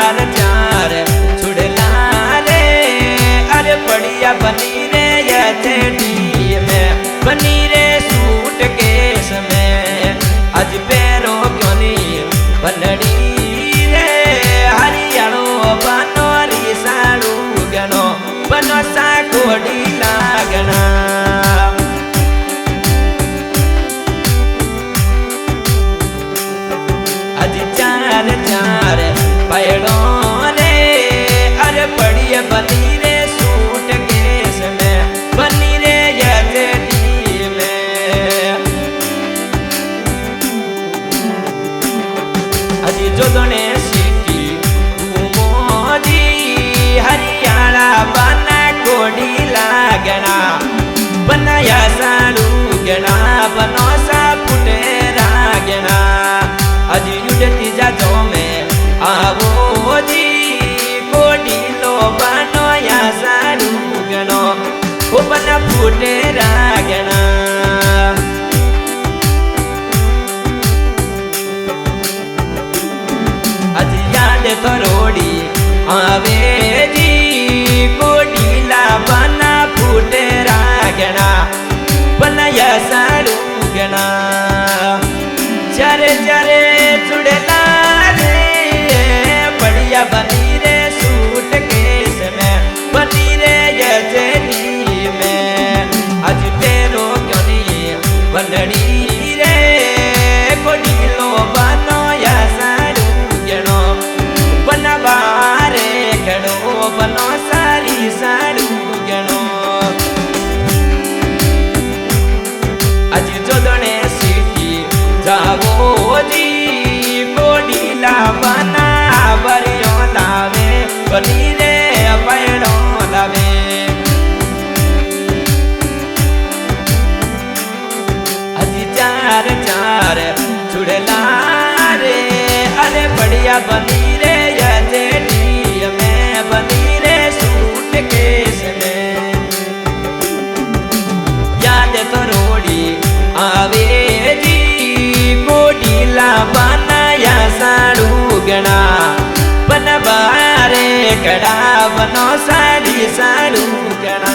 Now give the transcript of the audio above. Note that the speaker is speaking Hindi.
चार चार छुड़ला रे अरे बढ़िया बनी रे ये चेटी में बनी रे सूट केस में आज पैरो क्यों नहीं बनड़ी रे हरियाणो बनो री साड़ू गनो बनो सा कोडी लागना आज चार चार पैड़ों रे अरे बढ़िया बनी रे सूट केस में बनी रे ये चेटी में अजी जो दोने सीटी मोदी हरियाणा बना कोडी लागना बनाया साड़ू गना बनो सा फुटे रागना अजी युडती जाजो में आवो जी कोडी लो बनो या साड़ू गनो वो बना फुटे रागना अजी याद करोड़ी आवे जी कोडी ला बना फुटे रागना बनाया साड़ू गना चारे चारे चुड़ला रे बढ़िया बनी रे सूट केस में बनी रे ये चेटी में आज तेरो क्यों नहीं बनड़ी रे कोडी लो बनो या साड़ू गनो बनवा रे गनो बनो सारी साड़ू गनो आज जोदने जावो जी कोडी ला बना बरियो लावे बनी रे पैड़ो लावे अजी चार चार छुड़ला रे अरे बढ़िया बनी रे ये चेटी में बनी रे सूट केस में याद करोड़ी आवे जी कोडीला बनाया साड़ू गना बनवा रे कड़ा बनो सारी साड़ू गना।